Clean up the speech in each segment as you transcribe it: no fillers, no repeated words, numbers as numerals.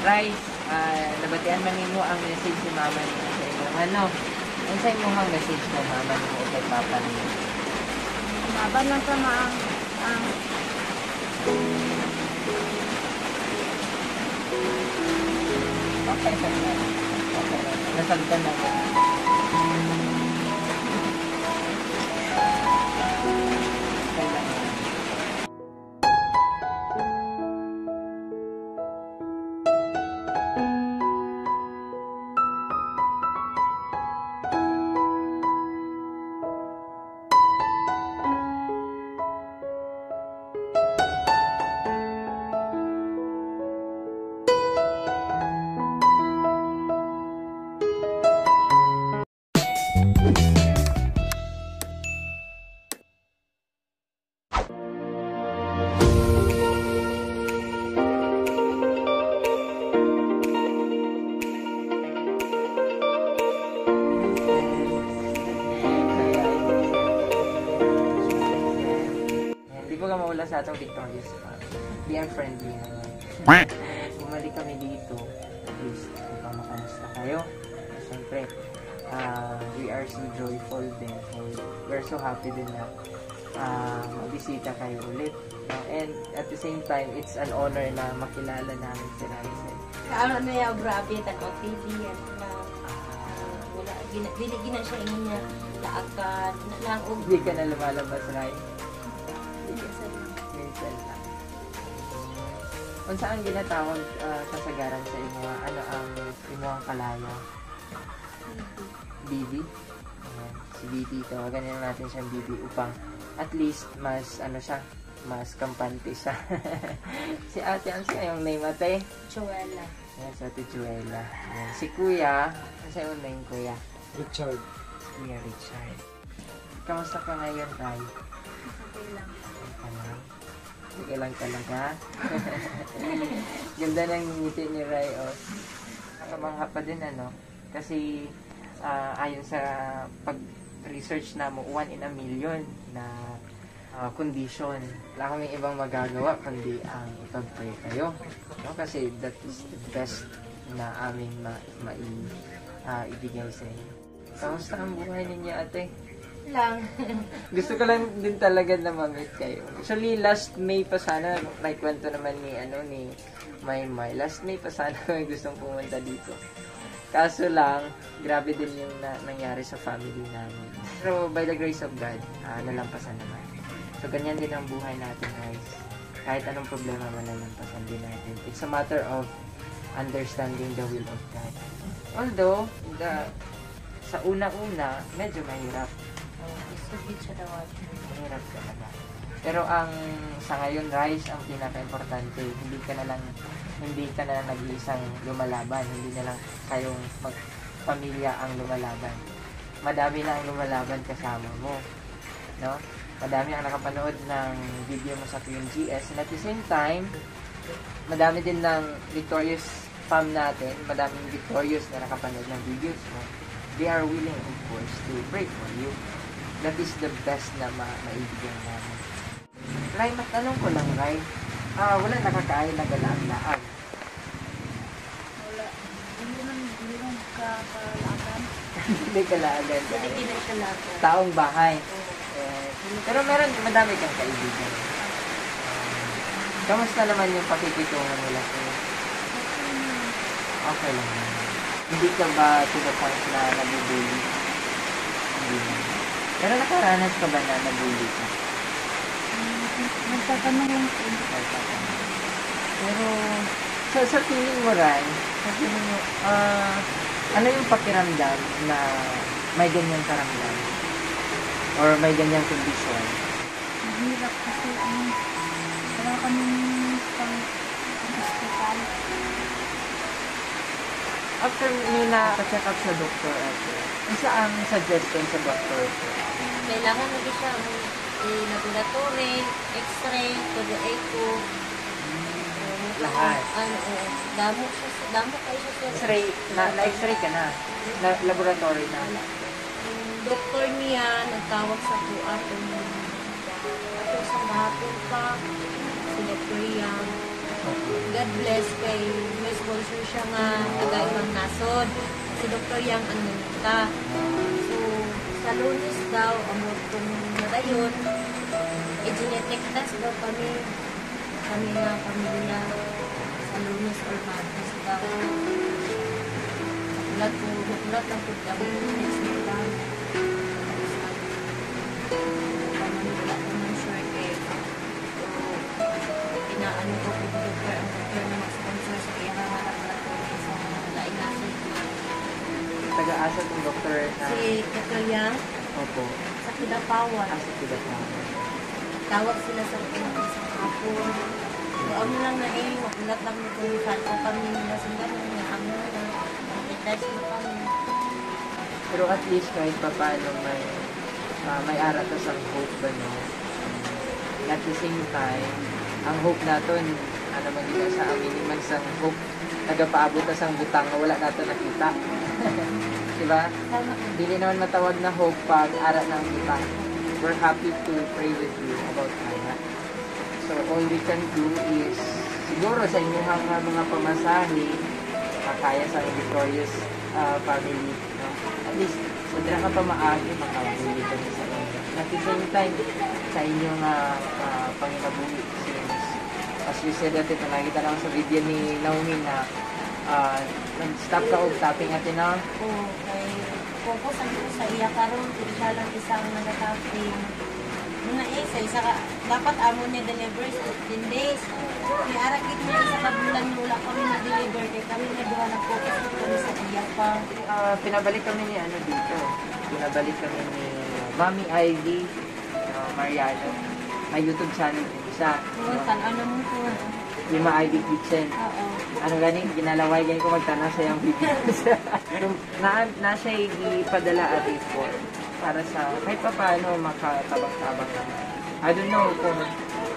Rice, nabatian man nimo ang message ni mama nimo sa imong ano. Ang sa imong message mo mama nimo o kay papa nimo? Laban lang sa maang Okay, okay. Nasagdan na ko. Mawala sa atong Victorious Park. Be friendly naman. Bumalik kami dito. At least, kung makamusta kayo. Siyempre, we are so joyful din. We're so happy din na mabisita kayo ulit. And at the same time, it's an honor na makilala namin si Raisen. Kaano na yung grabe, tanong TV, wala, binigyan na siya niya laakad, nalang. Hindi ka na lumalabas, Rai? Minsan lang. Kung saan ginatawag kasagaran sa imo, ano ang imuang kalaya? Bibi? Si Bibi, tawagan natin siyang Bibi upang at least mas ano siya, mas kampante siya. Si ate, ano siya yung name ate? Chuela. Ayan, si ate Chuela. Ayan. Si kuya, ano siya yung name kuya? Richard. Kuya Richard. Kamusta ka ngayon, Rai? Okay lang. Okay lang talaga. Ganda ng ngiti ni Rai. Nakamangha pa din ano. Kasi ayon sa pag-research na mo, 1 in a million na condition. Wala kaming ibang magagawa kundi ang ipag-pray kayo. No? Kasi that is the best na aming ibigay sa inyo. Kamusta ang buhay ninyo, ate? Lang. Gusto ko lang din talaga na ma-meet kayo. Actually, last May pa sana, naikwento naman ni Maymay. Last May pa sana may gustong pumunta dito. Kaso lang, grabe din yung nangyari sa family namin. Pero by the grace of God, nalampasan naman. So, ganyan din ang buhay natin, guys. Kahit anong problema man nalampasan din natin. It's a matter of understanding the will of God. Although, sa una-una, medyo mahirap. Mahirap talaga. Pero sa ngayon, Rice, ang pinaka-importante, hindi ka na nag-iisang lumalaban, hindi na lang kayong pamilya ang lumalaban. Madami na ang lumalaban kasama mo, no? Madami ang nakapanood ng video mo sa QMGS, and at the same time, madami din ng victorious fam natin, madaming victorious na nakapanood ng videos mo. They are willing, of course, to pray for you. That is the best na maibigyan namin. Rai, matanong ko lang, Rai. Wala nakakain na galaang-laang. Wala. Hindi naman kakalagan. Hindi kalaagan. Hindi na siya lahat. Taong bahay. Pero madami kang kaibigan. Kamusta naman yung pakikitungan nila sa'yo? Okay lang naman. Hindi ka ba to the point na nabubuli? Hindi naman. Pero nakaranas ka ba na nabuli ka? Nagtatanong lang po. Pero, sa feeling mo, Rai, ano yung pakiramdam na may ganyang karamdam? Or may ganyang kondisyon? Mahirap kasi wala kaming pang-hospital. After nyo na-check up sa doktor, isa ang suggestion sa doktor? Kailangan na siya laboratory, x-ray, todo echo. Lahat. Damo kayo siya. X-ray, na-x-ray ka na? Laboratory na? Doktor niya, nagtawag sa kuha ako sa hapon pa, si Dr. Yang. God bless kay Miss sponsor siya nga tagaibang nasod. Si Dr. Yang ang nanita. So, sa Lunes daw, amot kong nadayon, genetic test daw kami nga pamilya sa Lunes or Martes daw. Nagulat lang po kami next week lang. Wala naman sure eh. So, inaano ko po Dr. ang Dr. na mag-sponsor sa iya nga laboratory sa laing natin. Taga-asa ng doktor na... Si Dr. Yang, Opo. sa Kidapawan. Asa Kidapawan. Tawag sila sa isang hapon. So, ano lang na eh, magulat lang nito yung salto kami nila sa gano'n na ano na mag-test na kami. Pero at least kahit pa paano may aral ka sa hope ba, no? At the same time, ang hope natin, ano man din sa amin, man sa hope, nagapaabot na sang butang na wala natin nakita. Diba? Hindi naman matawag na hope pag aral ng iba. We're happy to pray with you about Hannah. So all we can do is, siguro sa inyong mga pamasahe, makaya sa victorious family, no? At least, sadra ka pa maagi, makabuli ka sa inyo. At the same time, sa inyong panginabuhi, since, as you said natin, nakikita lang sa video ni Naomi na nag-stop ka o tapping natin na. Oo, kay focus ang ko sa iya karon kung siya lang isang nag-tapping. Muna isa ka, dapat amo niya deliver 15 days. May arakit niya isa ka bulan mula kami na-deliver kay kami na duha na focus kami sa iya pa. Pinabalik kami ni ano dito. Pinabalik kami ni Mami Ivy Mariano. May YouTube channel din siya. Oo, ano mo po. Lima Ivy Kitchen. Oo. Ano ganing, ginalaway ganing ko magtanong sa yung videos. na siya ipadala at report para sa kahit pa paano makatabang-tabang naman. I don't know kung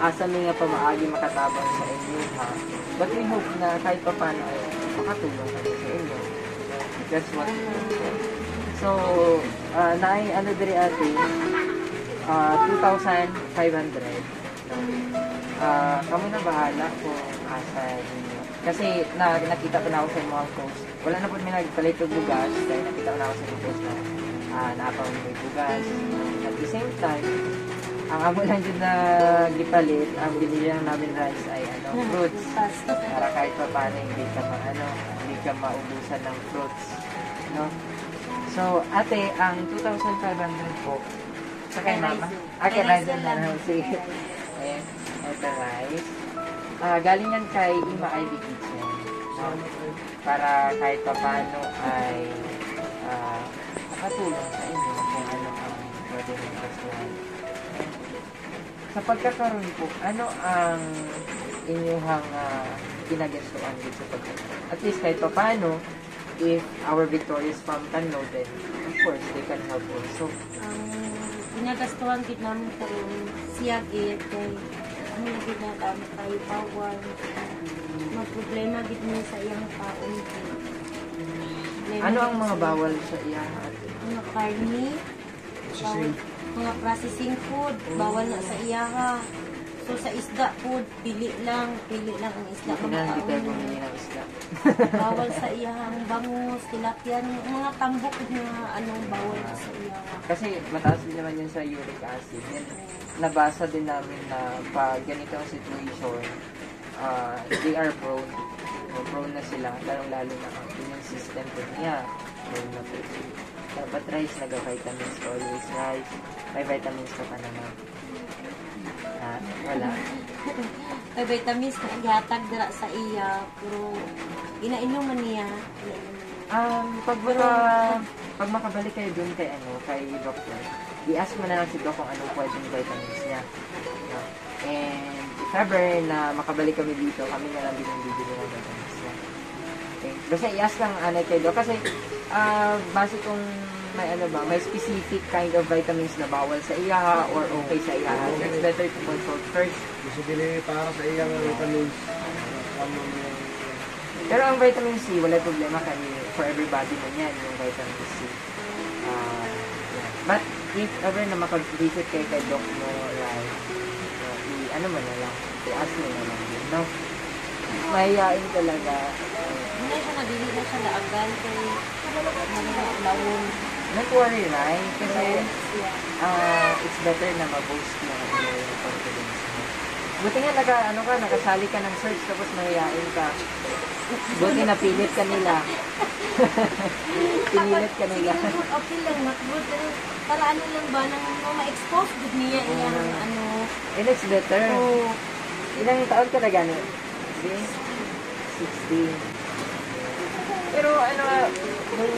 asa may nga pa maagi makatabang sa inyo, ha? But we hope na kahit pa paano ay makatulong kami sa inyo. That's what we hope. So, ano diri ate, 2,500. Kamo na bahala kung asa inyo. Kasi nakita ko na ako sa mga post. Wala na po may nagpalit ng bugas. Dahil nakita ko na ako sa mga post na napang may bugas. At the same time, ang amo lang dyan na gipalit, ang binili lang namin rice ay fruits. Para kahit pa paano hindi ka maubusan ng fruits. No? So, ate, ang 2,500 po sa kay mama. Kay rice na lang. Sige. Ayan, ito rice. Galing yan kay Ima Ivy Kitchen. No? Para kahit pa paano ay makatulong sa inyo kung ano ang pwede ng kasuhan. Sa pagkakaroon po, ano ang inyong ginagastuhan dito sa pagkakaroon? At least kahit pa paano, if our victorious fam can know, then of course, they can help also. Ginagastuhan gid namin karon siya gid kay ano gid na tama tayo pawal. Problema gid niya sa iyang taon. Ano ang mga bawal sa iya? Mga karni, mga processing food, bawal na sa iya ha. So sa isda food, pili lang ang isda. Hindi tayo bumili ng isda. Bawal sa iya ang bangus, tilapia, mga tambok na bawal na sa iya. Kasi mataas din naman yun sa uric acid. Yan, nabasa din namin na pag ganito ang situation, they are prone na sila, lalong-lalo na ang immune system din niya. Prone na po. Dapat rice, naga-vitamins, always rice. May vitamins ka pa naman. Wala. May vitamins na ihatag dira sa iya, pero inainom man niya. Pag makabalik kayo dun kay doctor, i-ask mo na lang si doc kung anong pwedeng vitamins niya. No? And if ever na makabalik kami dito, kami na lang din ang bibili ng vitamins niya. Okay? Basta i-ask lang kay doc kasi base kung may specific kind of vitamins na bawal sa iya or okay sa iya. So it's better to consult first. Basically, para sa iyang vitamins. Pero ang vitamin C, wala problema kasi for everybody man yan, yung vitamin C. But if ever na makag-visit kayo kay Doc mo, like, mo na lang, i-ask mo na lang yun, no? Mahihain talaga. Hindi na siya nabili na siya laagan kay lawon. Don't worry, right? Kasi Yeah. it's better na ma-boost mo yung confidence mo. Buti nga nakasali ka ng search tapos mahihain ka. Buti napilit ka nila. Pinilit ka nila. Sige, good, okay lang, not good. Pero para ano lang ba, nang ma-expose good niya iyang ano. And it's better. Oh, Ilang taon ka na gano'n? 16. Pero nung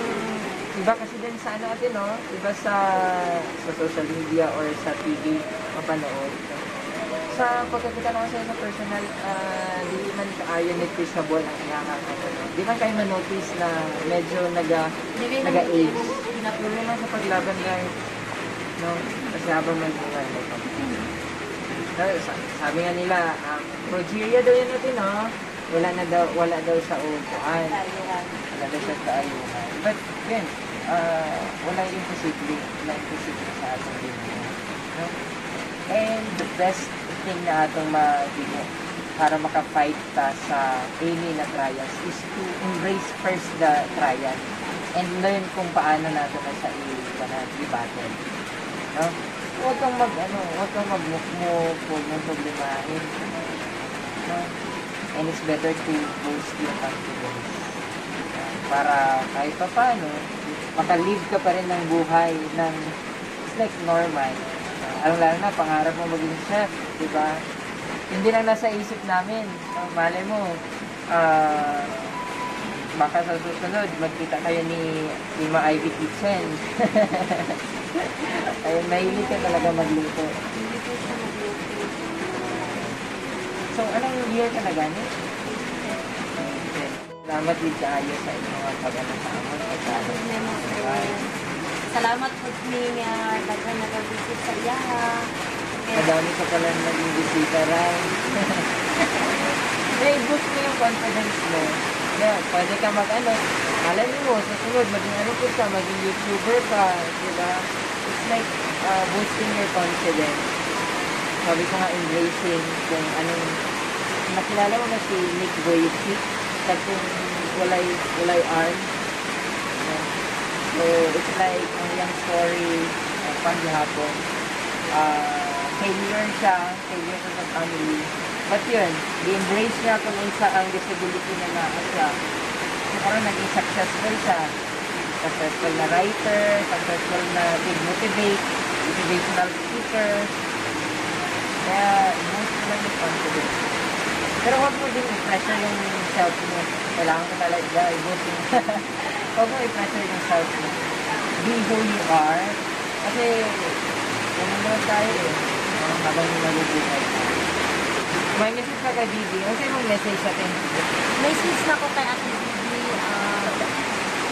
iba kasi din sa atin, no? Iba sa social media or sa TV, mapanood. Sa pagkakita naman sa'yo sa personal, di man kaayon ni Chris Habol ang nakakatawa. No? Di man kayo ma-notice na medyo naga-age. Patuloy lang sa paglaban, guys. No? Kasi habang mag-iwan, sabi nga nila, progeria daw yan natin, no? Wala daw sa upuan. Wala daw sa kaayuhan. But, yun, wala yung imposible. Wala yung imposible sa ating din. No? And the best thing na atong magiging para maka-fight ta sa any na trials is to embrace first the trial and learn kung paano natin na sa i-battle. No? Huwag kang magmukmuk, huwag mong problemahin. No? And it's better to boost your confidence. Para kahit pa paano, makalive ka pa rin ng buhay ng it's like normal. Lalo na, pangarap mo maging chef, di ba? Hindi lang nasa isip namin. Malay mo, baka sa susunod, magkita kayo ni Lima Ivy Kitchen. Ayun, mahilig ka talaga magluto. hindi ko siya magluto. So, anong year ka na gani? Salamat din kayo sa inyong mga pag-ano sa amon. Salamat po nga daghan na pag-visit sa iya. Madami ka pala naging bisita rin. Boost mo yung confidence mo. Yeah, pwede ka alam mo, sa sunod, maging YouTuber ka, di ba? It's like boosting your confidence. Sabi ko nga, embracing kung anong, nakilala mo na si Nick Vujicic, sa kung walay arm. So, it's like, ang yung story, pang gihapon, failure siya sa family. But yun, i-embrace niya kung isa ang disability na nasa siya. So, parang naging successful siya. Successful na writer, successful na motivate, motivational speaker. Kaya, boost mo lang yung confidence. Pero huwag mo din i-pressure yung self mo. Kailangan ko talaga i-boost yung huwag mo i-pressure yung self mo. Be who you are. Kasi, ganun naman tayo eh. Habang malubuhay. May message ka kay Bibi. Ano sa'yo mong message sa atin? Message na ko kay Ate Bibi.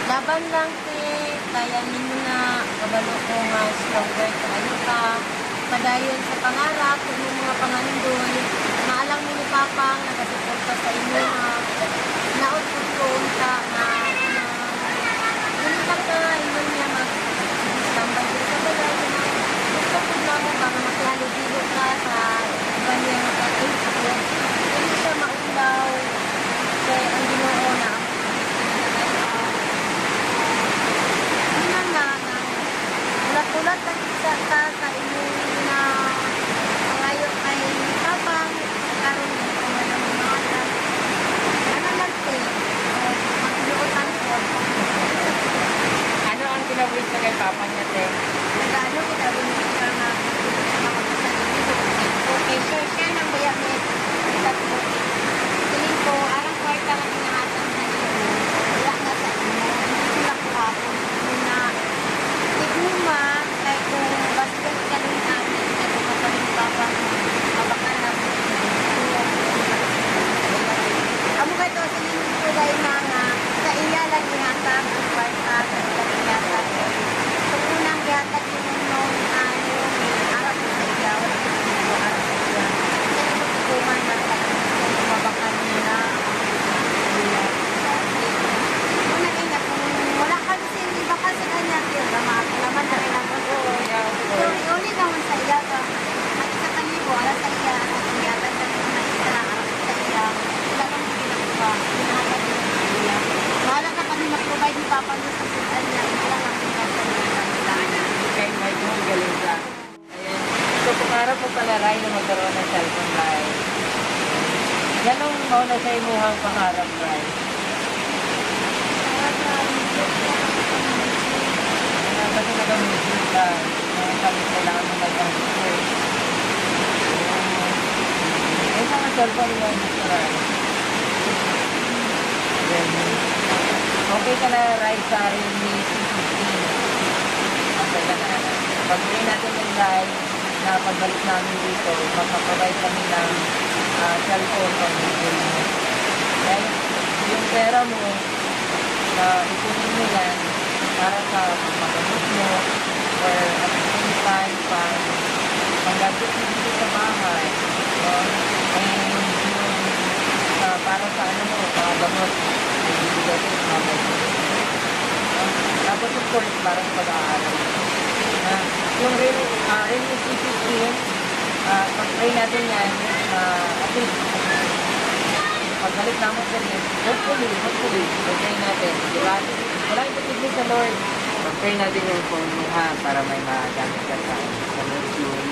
Laban lang kaya ninyo na kabalo ko nga stronger kayo ka. Padayon sa pangarap, kung yung mga pangandoy, maalang mo ni Papa, nagasuporta sa inyo na naot ko ka na gulitan ka, inyo niya mag-standby din sa balay na gusto ko na mo para makihalidilo ka sa iba niya mag-age. Hindi siya maulaw kaya ang Ginoo na ulat-ulat na kita sa inyo na pangayo kay Papa karon ng mga ano lang papanusaputan niya, ito lang ang pinagsasalutan nila. Kaya medyo galing ka. Ayan. So, pangarap mo pala, Ray, na magkaroon ng cellphone, Ray. Yan ang mauna sa imuhang pangarap, Ray. Kasi nag-music ka. Kami kailangan mo mag-music. Yung mga cellphone mo, gusto, Ray. Then, okay ka na, Ray, sa Realme C15. Okay ka na. Pag-uwi natin yung Ray, na pagbalik namin dito, magpaprovide kami ng cellphone pang bibili mo. Dahil yung pera mo, na ikunin mo yan para sa pagpagamot mo or at the same time panggastos mo dito sa bahay. And yung para sa ano mo, pagpagamot, ibibigay ko sa mga tapos of course, para sa pag-aaral. Yung Realme C15, pag-try natin yan, at least, pagbalik naman sa rin, hopefully, pag-try natin, di ba? Wala yung pag-ibig sa Lord. Pag-try natin yung phone mo, para may magamit ka sa module.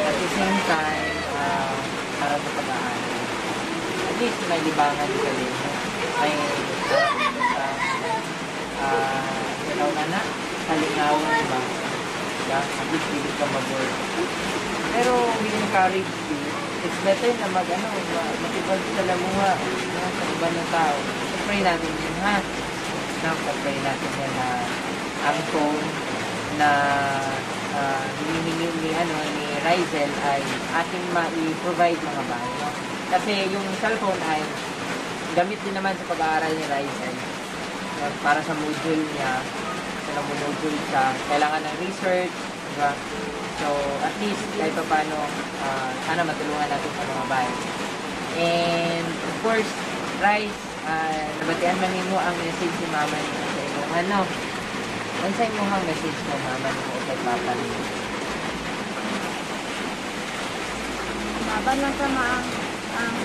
At the same time, para sa pag-aaral. At least, may libangan ka din. May, kalingawan ba? Diba? At least hindi ka mag-work. Pero we encourage you, it's better na matipag sa lamuha sa iba ng tao. So pray natin yun, ha? Pray natin yan na ang phone na hinihingi ni Rizel ay ating ma-provide mga bahay. No? Kasi yung cellphone ay gamit din naman sa pag-aaral ni Rizel. Para sa module niya, module siya, kailangan ng research, diba? So, at least, kahit pa paano, sana matulungan natin sa mga bahay. And, of course, Rice, nabatian man mo ang message ni Mama niyo sa inyong ano. Ano sa inyong message mo, Mama niyo o kay Papa niyo? Laban lang sama ang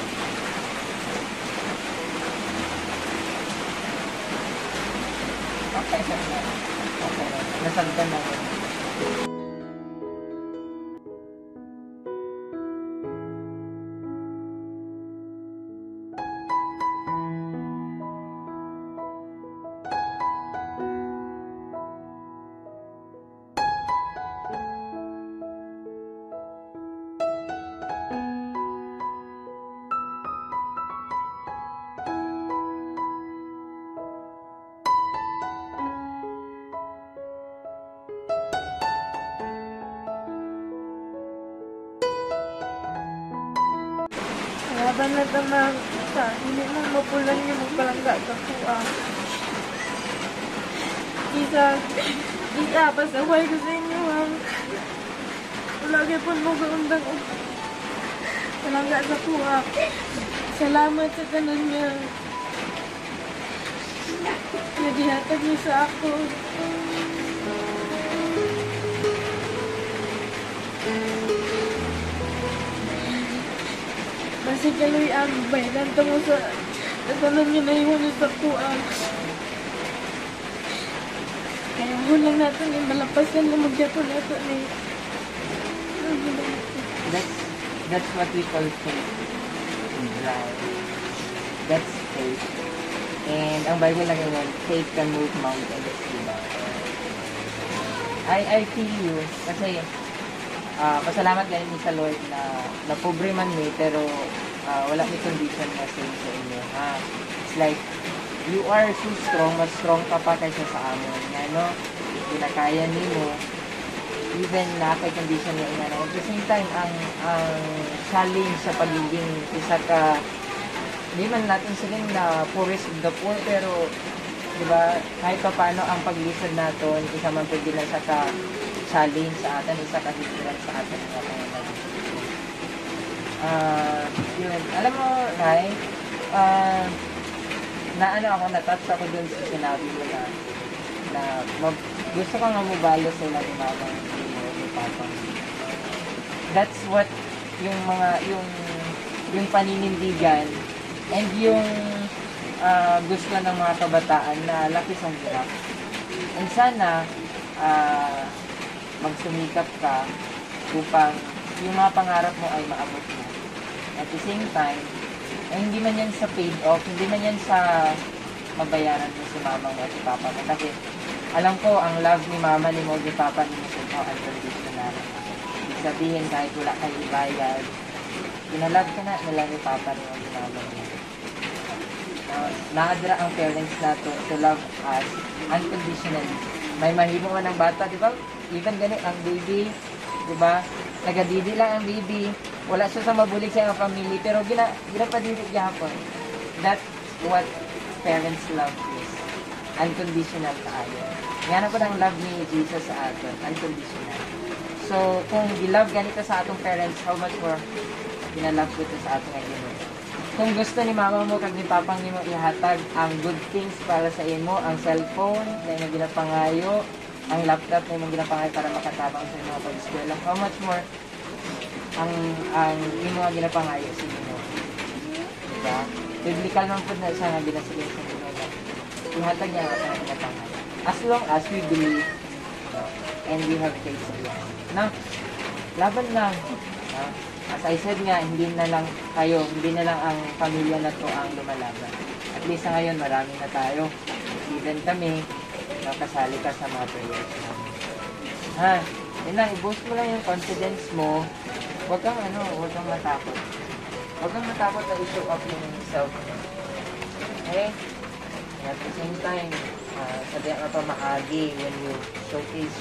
Okay. Nasagdan na. laban na tamang sa hindi mo mapulan yung magpalangga sa kuha. Isa, pasaway ko sa inyo, Lagi po mo kaundang palangga sa kuha. Salamat sa tanan niya. Nadihatag niyo sa ako. Basi kaloy ang bayanan mo sa tanan niyo na yung sa kuha. Kaya hulang natin yung malapasan na magyapon natin eh. That's what we call faith. Right? That's faith. And ang Bible lang yun, faith can move mountains. Diba? I feel you. Kasi pasalamat ganun sa Lord na napobre man may pero wala may condition na sa inyo. It's like, you are so strong, mas strong ka pa kaysa sa amin. Ano? Pinakaya mo even na kay condition niya ina. At the same time, ang challenge sa pagiging isa ka, hindi man natin siling na poorest of the poor, pero di ba, kahit pa paano ang paglisod natin, isa man pwede lang sa ka-challenge sa atin, isa ka-hitiran sa atin. Yun. Alam mo, Ray, natouch ako dun sa sinabi mo na gusto ko nga mabalo sila ni Mama ni Papa. That's what yung paninindigan and yung gusto ng mga kabataan na laki sa hirap. And sana magsumikap ka upang yung mga pangarap mo ay maabot mo. At the same time, hindi man yan sa paid off, hindi man yan sa mabayaran mo si mama mo at si papa mo. Kasi alam ko, ang love ni mama ni mo, ni papa ni mo sa unconditional. Ibig sabihin, kahit wala kayo ibayad, pinalove ka na nila ni papa ni mo, ni mama mo. Naadra ang parents na to love us unconditionally. May mahimo nga ng bata, di ba? Even ganit ang baby, di ba? Nagadidi lang ang baby. Wala siya sa mabulig sa iyong family, pero ginapadidi gyapon. That's what parents love is. Unconditional kaayo. Yan ako ng love ni Jesus sa atin. Unconditional. So, kung gilove ganito sa atong parents, how much more ginalove ko ito sa atong Ginoo. Kung gusto ni mama mo kag ni papang nimo ihatag ang good things para sa imo, ang cellphone na imong ginapangayo, ang laptop na imong ginapangayo para makatabang sa imong pag-eskwela, how much more ang imo nga ginapangayo sa Ginoo. Diba? Biblical man po na siya nga ginasiling sa Ginoo. Ihatag niya ang atong ginapangayo. As long as we believe and we have faith sa Diyan. Na, laban lang. As I said nga, hindi na lang kayo, hindi na lang ang pamilya na to ang lumalaban. At least sa ngayon, marami na tayo. Even kami, nakasali ka sa mga prayers namin. Ha? Yun lang, i-boost mo lang yung confidence mo. Huwag kang matakot. Huwag kang matakot na i-show up yung self mo. Okay? And at the same time, sabihan ka pa maagi when you showcase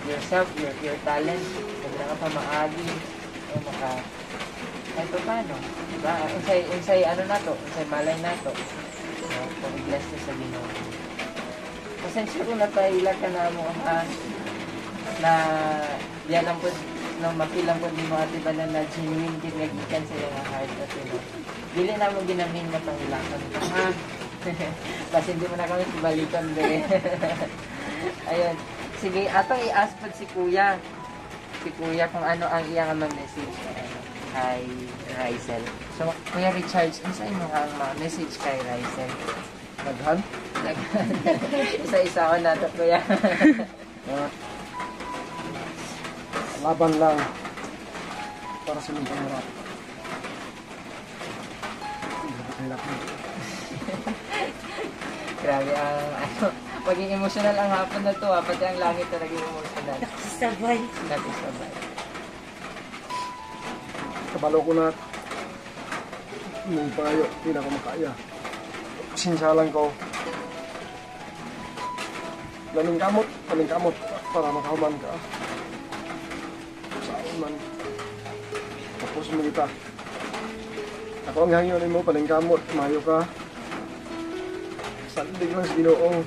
yourself, your talent. Sabihan ka pa maagi. O kahit pa paano, diba? Unsay malay na to. Kung i-bless na sa Ginoo. Pasensya ko na paila ka na mo, na yan lang po, nang mapilang po di mo ati ba na genuine kinagikan sa iyong heart at dili na mo ginamin na pangilakan ka, ha? Kasi hindi mo na kami balikan, be. Ayun. Sige, atong i-ask pa si Kuya kung ano ang iyang message kay Rysel. So, Kuya Richard, isa mo ang message kay Rysel. Daghan? Isa-isa ko na ito, Kuya. Laban lang para sa mga pangarap. Hirap mo. Grabe ang maging emotional ang hapon na to, pati ang langit na naging emotional. Sabay. Sabay. Kabalo ko na yung pangayo, hindi na ako makaya. Pasensya lang ko. Laning kamot para makahuman ka. Saan man. Tapos mo kita. Ako ang hangyon mo, paling kamot, mayo ka. Sandig lang sa Ginoo.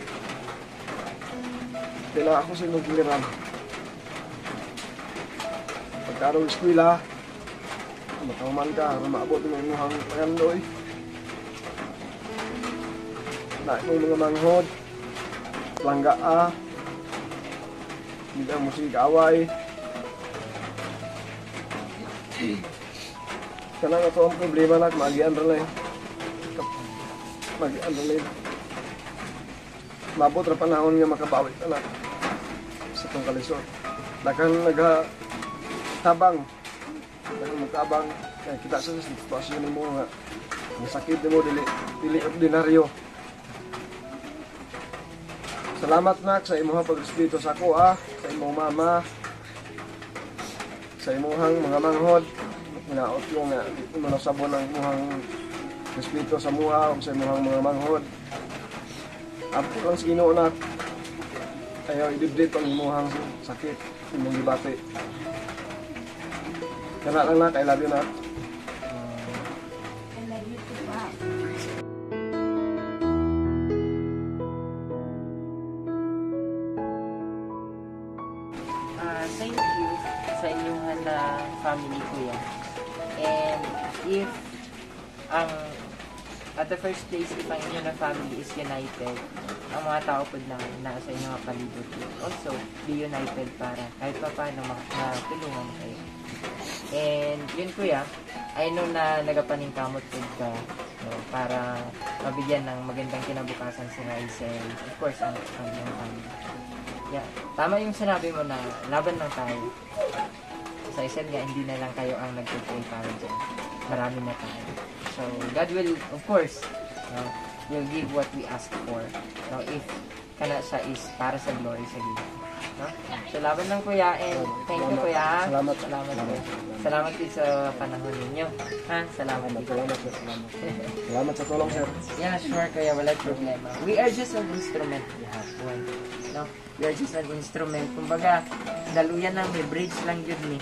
Kailangan ako sa inyong giliran. Pagkarong eskwela, makahuman ka, maabot ng imuhang pagandoy. Na imong mga manghod, langgaa, hindi ang musik away. Kanang ito ang problema na, magian rin. Magian rin. Mabot na panahon nga makabawi ka na sa itong kalisod. Dakan nagtabang. Dakan magtabang. Kaya kita sa sitwasyon mo nga. Ang sakit mo, dili ordinaryo. Salamat nak sa imuhang pag-respeto sa ako sa imong mama, sa imuhang mga manghod. Hinaot yung nga, manasabon ang imuhang respeto sa muha o sa imuhang mga manghod. Apo lang sa Ginoo na ayaw idibdib ang imuhang sakit, imong gibati. Kana lang na, I love you na. I love you too, pa. Thank you sa inyong family, Kuya. And if at the first place, if ang inyong family is united, ang mga tao po na nasa inyong palibot. Also, be united para kahit pa paano matulungan kayo. And yun, Kuya, I know na nagapaningkamot po ka No, para mabigyan ng magandang kinabukasan si Rysel. Of course, ang iyong family. Yeah. Tama yung sinabi mo na laban lang tayo. Sa isa nga, hindi na lang kayo ang nag-pray para dyan. Marami na tayo. So, God will, of course, will give what we ask for. No, if kana siya is para sa glory sa Ginoo. No? So, laban lang kuya, and thank you kuya. Salamat. Salamat din sa panahon ninyo. Ha? Salamat din. Salamat sa tulong, sir. Yeah, sure kuya, wala problema. We are just an instrument. No? We are just an instrument. Kumbaga, daluyan lang, may bridge lang yun ni.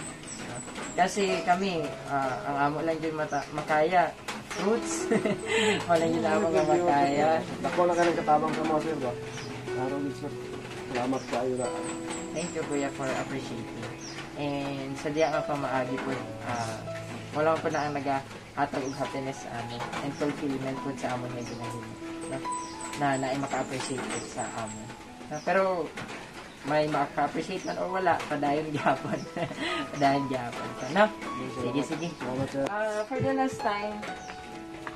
Kasi kami, ang amo lang yun makaya. Fruits. Wala yun na ako makaya. Dako na ka ng katabang sa mga sir ba? Araw din sir. Salamat kayo na. Thank you kuya for appreciating. And sa diya nga pamaagi po, wala ko na ang nag-hatag og happiness sa amin and fulfillment po sa amon nga ginahimo. Na maka-appreciate po sa amon. Pero may maka-appreciate man o wala, padayon gyapon. Padayon gyapon. So, no? Sige. Salamat sir. For the last time,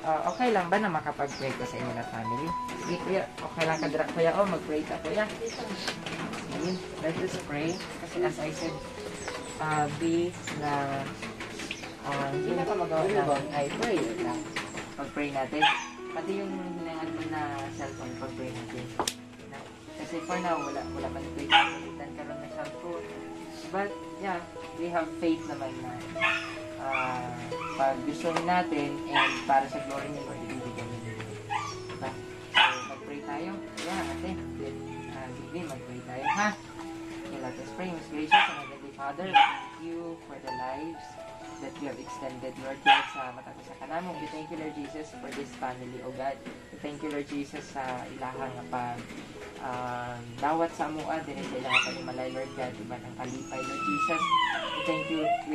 okay lang ba na makapag-pray ko sa inyo na family? Sige kuya, okay lang ka dira kuya. Mag-pray ka kuya. Sige, let us pray. Kasi as I said, be na hindi na ka magawa namin ay pray lang. Pag-pray natin. Pati yung hinangan mo na cellphone, pag-pray natin. Kasi for now, wala man pray. Pagkalitan ka lang na cellphone. But yeah, we have faith naman na pag gusto natin and para sa glory ni Lord, ibibigyan niyo. Diba? So, mag-pray tayo. Yeah, ate. Bibi, mag-pray tayo, ha? Okay, let us pray. Most gracious and Heavenly Father, thank you for the lives that you have extended, Lord God, sa matapos sa kanamong. We thank you, Lord Jesus, for this family, O God. We thank you, Lord Jesus, sa ilahang pag dawat sa amua, din sa ilahang panimalay, Lord God, iba ng kalipay, Lord Jesus. We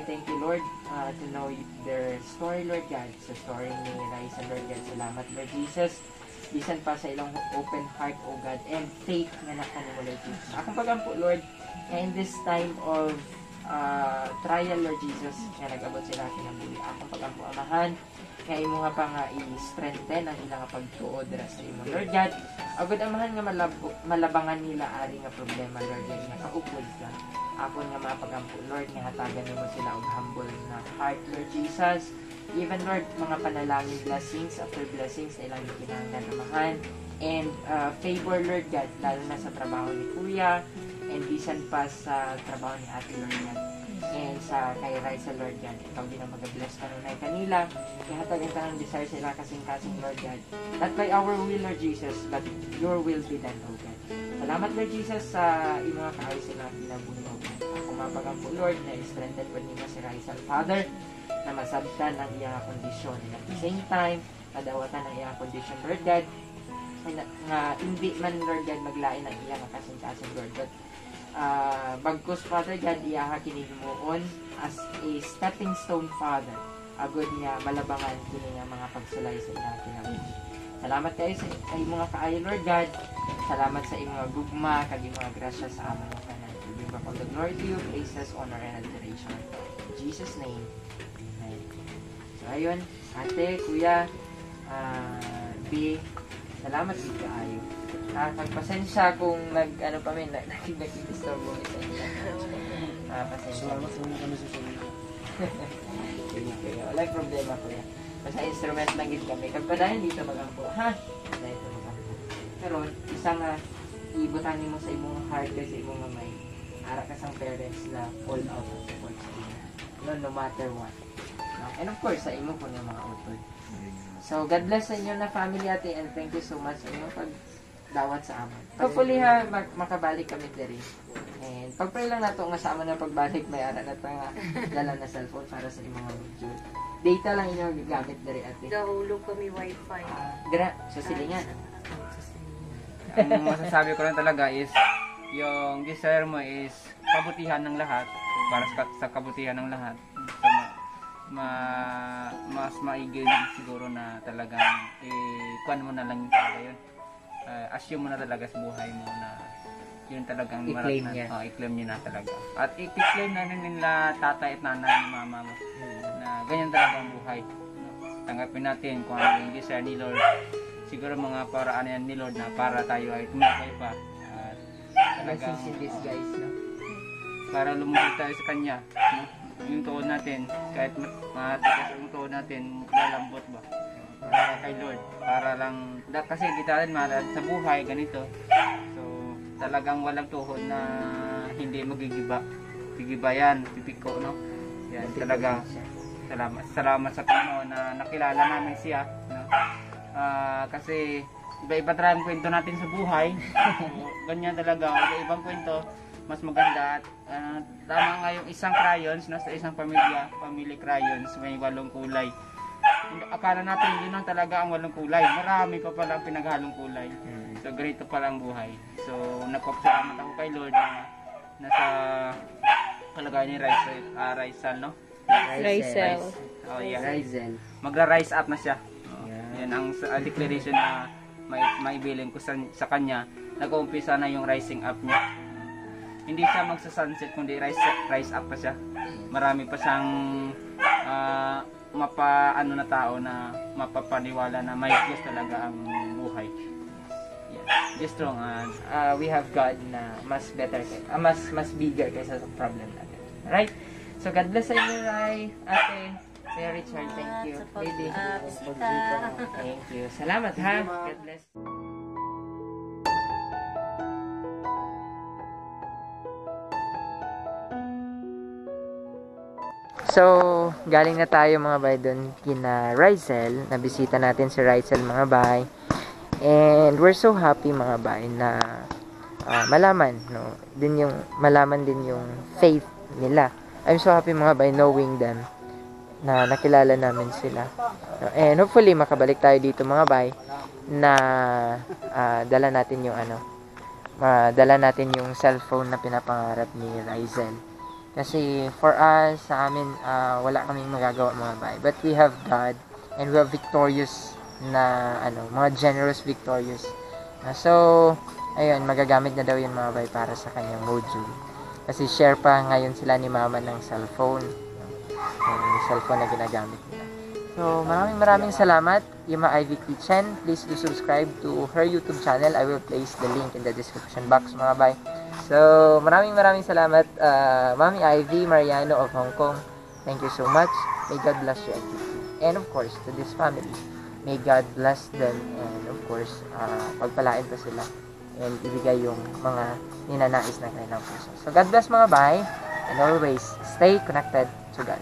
thank you, Lord, to know their story, Lord God, sa story ni Raisa, Lord God. Salamat, Lord Jesus. Bisan pa sa ilang open heart, O God, and faith nga nakanimo, Lord Jesus. Akong pagampo, Lord, in this time of trial, Lord Jesus, nga nag-abot sila kinabuhi. Akong pagampo, Amahan, kaya imo nga pa nga i-strengthen ang ilang pagtuod sa imo, Lord God. Agad Amahan nga malabangan nila ari nga problema, Lord God, nga kaupod ka. Ako nga mapagampo, Lord, nga hatagan nimo sila og humble na heart, Lord Jesus. Even, Lord, mga panalangin blessings after blessings na ilang kinahanglan, Amahan. And favor, Lord God, lalo na sa trabaho ni Kuya, and bisan pa sa trabaho ni Ate, Lord God. And sa kay Raisa, Lord God, ikaw din ang mag-bless kanunay kanila. Ihatag ang tanang desire sila kasing-kasing, Lord God. Not by our will, Lord Jesus, but your will be done, O God. Salamat, Lord Jesus, sa imo nga kaayos sila kinabuhi, O God. Ako mapagampo, Lord, na i-strengthen po ninyo si Raisa, Father, na masabtan ang iyang kondisyon. And at the same time, nadawatan ang iyang kondisyon, Lord God, nga hindi man, Lord God, maglain ang iyang kasing-kasing, Lord God. Bagkus, Father God, iyaha kinihimuon as a stepping stone, Father, agod niya malabangan kini nga mga pagsulay sa ilang kinabuhi. Salamat kayo sa mga kaayo, Lord God. Salamat sa imong gugma kag imong grasya sa amon nga tanan. We bring back all the glory to you, praises, honor, and adoration. In Jesus' name, amen. So ayun, ate, kuya, B, salamat din kaayo. Pagpasensya kung nag-disturbo sa inyo. Pasensya. Salamat sa mga kami sa inyo. Sige kuya, walang problema kuya. Basta instrument lang din kami. Kagpadahin dito magampo, ha? Dito magampo. Pero isa nga, ibutangin mo sa imong heart sa imong mamay. Ara ka sang parents na all out of support sa inyo. No matter what. And of course, sa imo po ng mga utod. So, God bless sa inyo na family ate, and thank you so much sa inyong pagdawat sa amon. Hopefully ha, makabalik kami diri. And pag-pray lang nato nga sa amon na pagbalik, may ara na nga dala na cellphone para sa imong mga video. Data lang inyo gagamit diri ate. Gahulog kami wifi. Dira, sa silingan. Ang masasabi ko lang talaga is, yung desire mo is kabutihan ng lahat, para sa kabutihan ng lahat. So, mas maigil siguro na talagang ikuan mo na lang yung talaga yun. Assume mo na talaga sa buhay mo na yun talagang I-claim niya. I-claim niya na talaga. At i-claim na nila tatay at nanay, mama mo na ganyan talaga ang buhay. tanggapin natin kung ano yung desire ni Lord. Siguro mga paraan yan ni Lord na para tayo ay tumagay pa. At talagang Blessings in disguise, no? para lumunod tayo sa Kanya. No? Yung tuhod natin, kahit matigas ang tuhod natin, lalambot ba? Para kay Lord. Para lang, kasi kita rin malad sa buhay, ganito. So, talagang walang tuhod na hindi magigiba. Gigiba yan, pipiko, no? Yan, talaga. Salamat sa Panginoon na nakilala namin siya. No? Kasi iba-iba talaga ang kwento natin sa buhay. So, ganyan talaga, iba-ibang kwento. Mas maganda at tama nga yung isang crayons nasa isang family crayons, may 8 kulay. Akala natin yun lang talaga ang 8 kulay. Marami pa pala ang pinaghalong kulay. So ganito pala ang buhay. So nagpapasalamat ako kay Lord na nasa kalagayan ni Rizal, no? Rizal. Oh yeah. Rizal. Magra-rise up na siya. Yeah. Yan ang declaration na maibilin ko sa kanya. Nag-uumpisa na yung rising up niya. Hindi siya magsa-sunset kundi rise up pa siya. Marami pa siyang na tao na mapapaniwala na may Diyos talaga ang buhay. Yeah. Just strong and We have God na mas better, mas bigger kaysa sa problem natin. Alright? So, God bless sa inyo, Rai, ate, Sir Richard, thank you. Sa Lady, pag-bisita. thank you. Salamat, ha? God bless. So, galing na tayo mga bay doon kina Rizal. Nabisita natin si Rizal mga bay. And we're so happy mga bay na malaman din yung faith nila. I'm so happy mga bay knowing them na nakilala namin sila. And hopefully makabalik tayo dito mga bay na dala natin yung cellphone na pinapangarap ni Rizal. Kasi for us, sa amin, wala kaming magagawa mga bay. But we have God and we have victorious na, mga generous victorious. So, ayun, magagamit na daw yun mga bay para sa kanyang module. Kasi share pa ngayon sila ni mama ng cellphone. Yung cellphone na ginagamit nila. So, maraming salamat, Ima Ivy Kitchen. Please do subscribe to her YouTube channel. I will place the link in the description box mga bay. So, maraming salamat, Mami Ivy Mariano of Hong Kong. Thank you so much. May God bless you and keep you. And of course, to this family, may God bless them and of course, pagpalain pa sila and ibigay yung mga ninanais na kanilang puso. So, God bless mga bay and always stay connected to God.